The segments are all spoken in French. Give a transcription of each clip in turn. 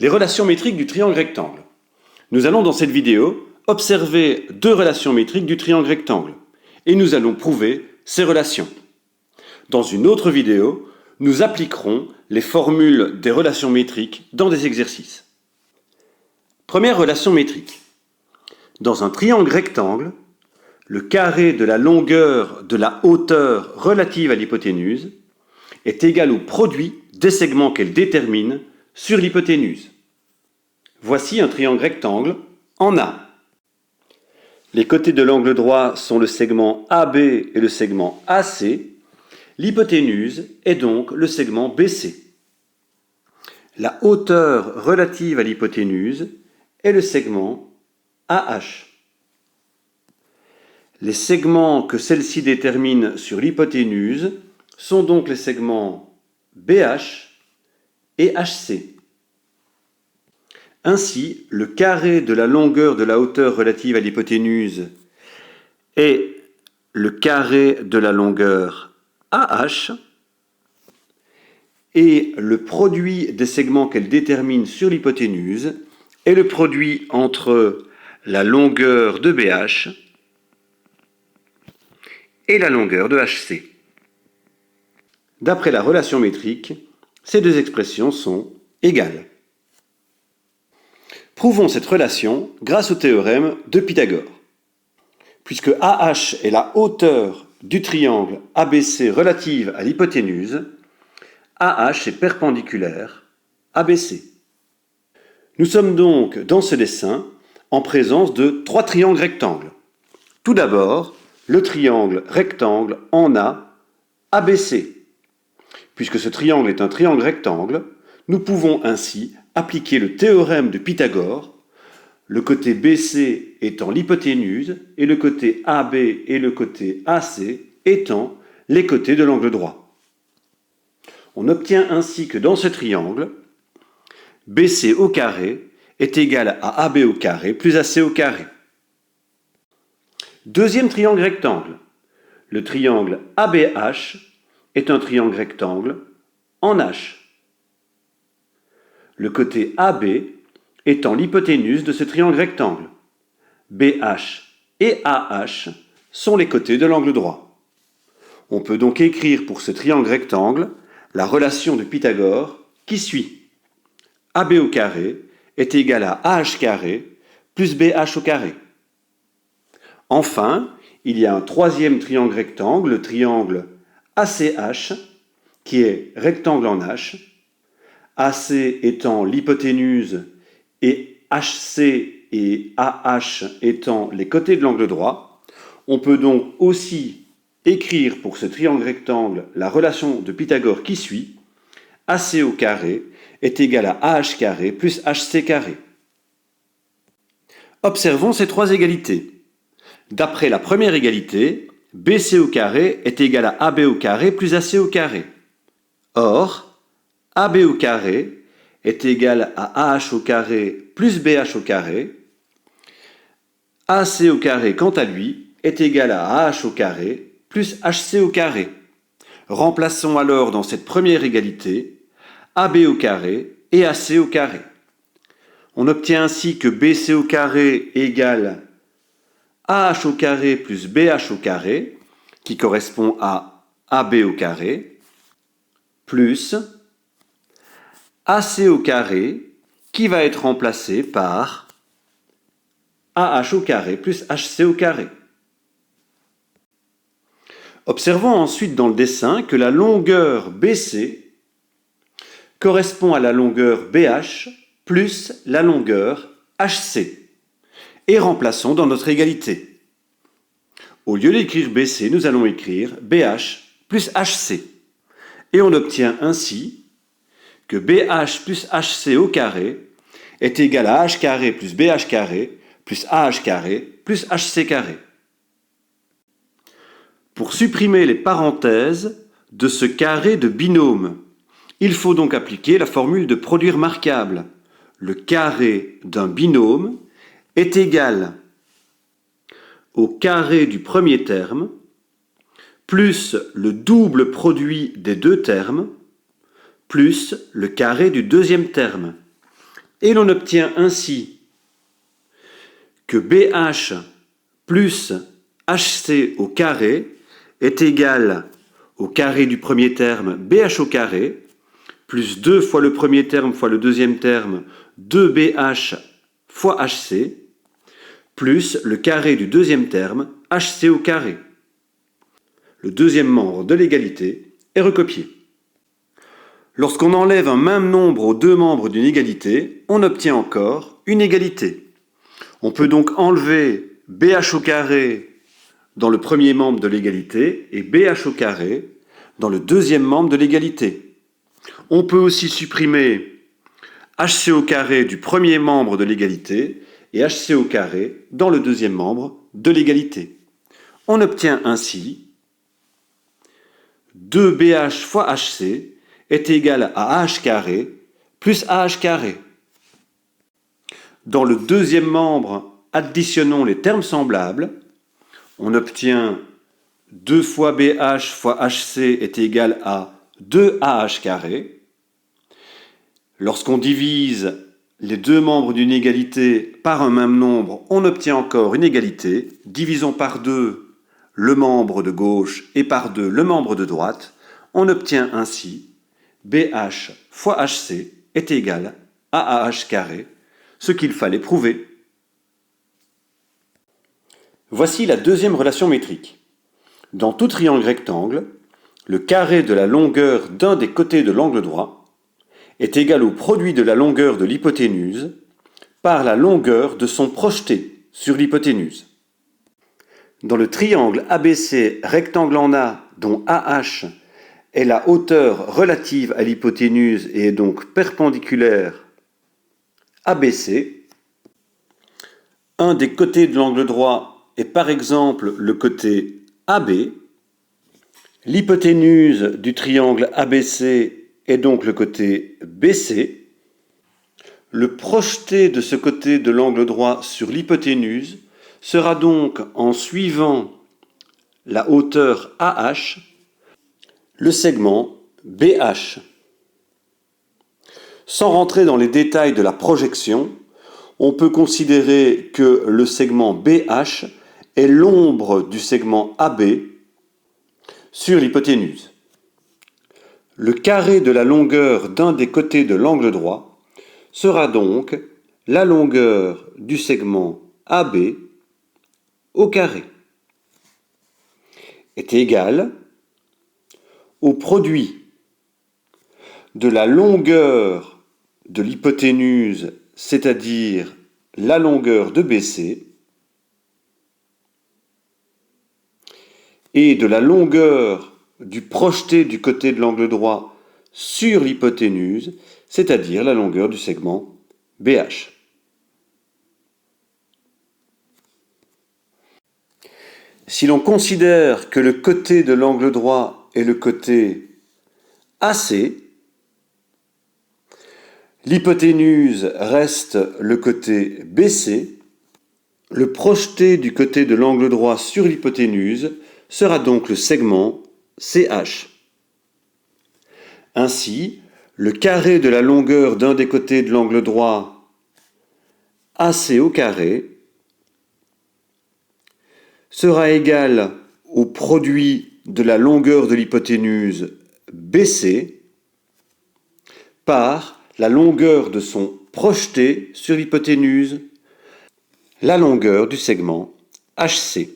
Les relations métriques du triangle rectangle. Nous allons dans cette vidéo observer deux relations métriques du triangle rectangle et nous allons prouver ces relations. Dans une autre vidéo, nous appliquerons les formules des relations métriques dans des exercices. Première relation métrique. Dans un triangle rectangle, le carré de la longueur de la hauteur relative à l'hypoténuse est égal au produit des segments qu'elle détermine sur l'hypoténuse. Voici un triangle rectangle en A. Les côtés de l'angle droit sont le segment AB et le segment AC. L'hypoténuse est donc le segment BC. La hauteur relative à l'hypoténuse est le segment AH. Les segments que celle-ci détermine sur l'hypoténuse sont donc les segments BH et HC. Ainsi, le carré de la longueur de la hauteur relative à l'hypoténuse est le carré de la longueur AH et le produit des segments qu'elle détermine sur l'hypoténuse est le produit entre la longueur de BH et la longueur de HC. D'après la relation métrique, ces deux expressions sont égales. Prouvons cette relation grâce au théorème de Pythagore. Puisque AH est la hauteur du triangle ABC relative à l'hypoténuse, AH est perpendiculaire ABC. Nous sommes donc dans ce dessin en présence de trois triangles rectangles. Tout d'abord, le triangle rectangle en A, ABC. Puisque ce triangle est un triangle rectangle, nous pouvons ainsi appliquer le théorème de Pythagore, le côté BC étant l'hypoténuse et le côté AB et le côté AC étant les côtés de l'angle droit. On obtient ainsi que dans ce triangle, BC au carré est égal à AB au carré plus AC au carré. Deuxième triangle rectangle. Le triangle ABH est un triangle rectangle en H. Le côté AB étant l'hypoténuse de ce triangle rectangle. BH et AH sont les côtés de l'angle droit. On peut donc écrire pour ce triangle rectangle la relation de Pythagore qui suit. AB au carré est égal à AH carré plus BH au carré. Enfin, il y a un troisième triangle rectangle, le triangle ACH, qui est rectangle en H, AC étant l'hypoténuse et HC et AH étant les côtés de l'angle droit. On peut donc aussi écrire pour ce triangle rectangle la relation de Pythagore qui suit. AC au carré est égal à AH carré plus HC carré. Observons ces trois égalités. D'après la première égalité, BC au carré est égal à AB au carré plus AC au carré. Or, AB au carré est égal à AH au carré plus BH au carré. AC au carré, quant à lui, est égal à AH au carré plus HC au carré. Remplaçons alors dans cette première égalité AB au carré et AC au carré. On obtient ainsi que BC au carré égale AH au carré plus BH au carré, qui correspond à AB au carré, plus AC au carré, qui va être remplacé par AH au carré plus HC au carré. Observons ensuite dans le dessin que la longueur BC correspond à la longueur BH plus la longueur HC. Et remplaçons dans notre égalité. Au lieu d'écrire BC, nous allons écrire BH plus HC. Et on obtient ainsi que BH plus HC au carré est égal à H carré plus BH carré plus AH carré plus HC carré. Pour supprimer les parenthèses de ce carré de binôme, il faut donc appliquer la formule de produit remarquable. Le carré d'un binôme est égal au carré du premier terme plus le double produit des deux termes plus le carré du deuxième terme. Et l'on obtient ainsi que BH plus HC au carré est égal au carré du premier terme BH au carré, plus 2 fois le premier terme fois le deuxième terme, 2BH fois HC, plus le carré du deuxième terme, HC au carré. Le deuxième membre de l'égalité est recopié. Lorsqu'on enlève un même nombre aux deux membres d'une égalité, on obtient encore une égalité. On peut donc enlever BH au carré dans le premier membre de l'égalité et BH au carré dans le deuxième membre de l'égalité. On peut aussi supprimer HC au carré du premier membre de l'égalité et HC au carré dans le deuxième membre de l'égalité. On obtient ainsi 2BH fois HC est égal à AH carré plus AH carré. Dans le deuxième membre, additionnons les termes semblables. On obtient 2 fois BH fois HC est égal à 2AH carré. Lorsqu'on divise les deux membres d'une égalité par un même nombre, on obtient encore une égalité. Divisons par 2 le membre de gauche et par 2 le membre de droite. On obtient ainsi BH fois HC est égal à AH carré, ce qu'il fallait prouver. Voici la deuxième relation métrique. Dans tout triangle rectangle, le carré de la longueur d'un des côtés de l'angle droit est égal au produit de la longueur de l'hypoténuse par la longueur de son projeté sur l'hypoténuse. Dans le triangle ABC rectangle en A dont AH est la hauteur relative à l'hypoténuse et est donc perpendiculaire ABC, un des côtés de l'angle droit est par exemple le côté AB, l'hypoténuse du triangle ABC est donc le côté BC, le projeté de ce côté de l'angle droit sur l'hypoténuse sera donc, en suivant la hauteur AH, le segment BH. Sans rentrer dans les détails de la projection, on peut considérer que le segment BH est l'ombre du segment AB sur l'hypoténuse. Le carré de la longueur d'un des côtés de l'angle droit sera donc la longueur du segment AB au carré est égal au produit de la longueur de l'hypoténuse, c'est-à-dire la longueur de BC, et de la longueur du projeté du côté de l'angle droit sur l'hypoténuse, c'est-à-dire la longueur du segment BH. Si l'on considère que le côté de l'angle droit est le côté AC, l'hypoténuse reste le côté BC, le projeté du côté de l'angle droit sur l'hypoténuse sera donc le segment CH. Ainsi, le carré de la longueur d'un des côtés de l'angle droit AC au carré sera égal au produit de la longueur de l'hypoténuse BC par la longueur de son projeté sur l'hypoténuse, la longueur du segment HC.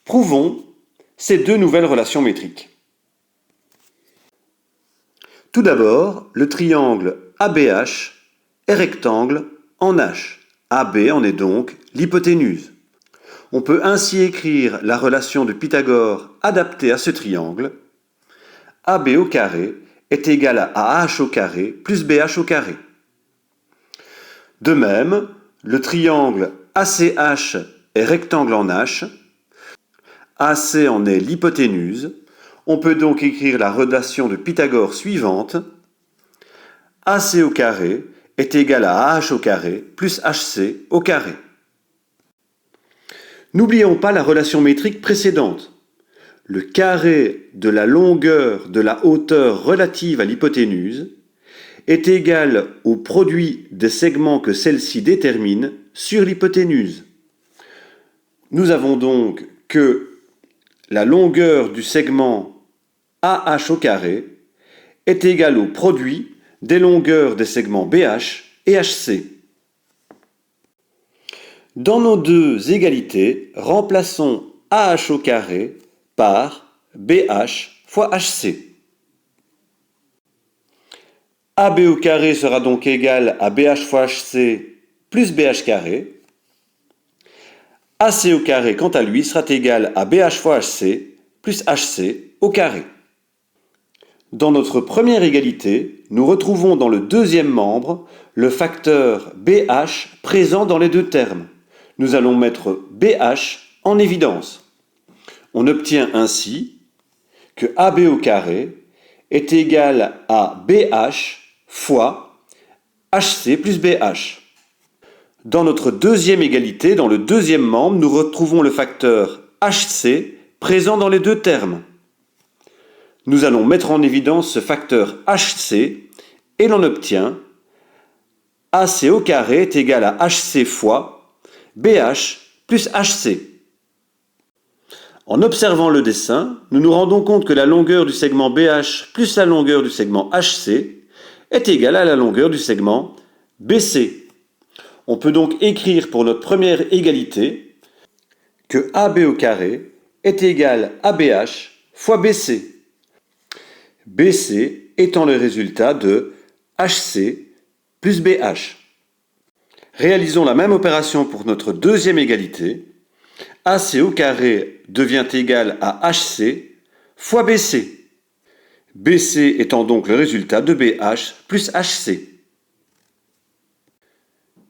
Prouvons ces deux nouvelles relations métriques. Tout d'abord, le triangle ABH est rectangle en H. AB en est donc l'hypoténuse. On peut ainsi écrire la relation de Pythagore adaptée à ce triangle. AB au carré est égal à AH au carré plus BH au carré. De même, le triangle ACH est rectangle en H. AC en est l'hypoténuse. On peut donc écrire la relation de Pythagore suivante. AC au carré est égal à AH au carré plus HC au carré. N'oublions pas la relation métrique précédente. Le carré de la longueur de la hauteur relative à l'hypoténuse est égal au produit des segments que celle-ci détermine sur l'hypoténuse. Nous avons donc que la longueur du segment AH au carré est égale au produit des longueurs des segments BH et HC. Dans nos deux égalités, remplaçons AH au carré par BH fois HC. AB au carré sera donc égal à BH fois HC plus BH carré. AC au carré, quant à lui, sera égal à BH fois HC plus HC au carré. Dans notre première égalité, nous retrouvons dans le deuxième membre le facteur BH présent dans les deux termes. Nous allons mettre BH en évidence. On obtient ainsi que AB au carré est égal à BH fois HC plus BH. Dans notre deuxième égalité, dans le deuxième membre, nous retrouvons le facteur HC présent dans les deux termes. Nous allons mettre en évidence ce facteur HC et l'on obtient AC au carré est égal à HC fois BH plus HC. En observant le dessin, nous nous rendons compte que la longueur du segment BH plus la longueur du segment HC est égale à la longueur du segment BC. On peut donc écrire pour notre première égalité que AB au carré est égal à BH fois BC. BC étant le résultat de HC plus BH. Réalisons la même opération pour notre deuxième égalité. AC au carré devient égal à HC fois BC. BC étant donc le résultat de BH plus HC.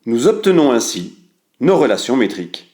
Nous obtenons ainsi nos relations métriques.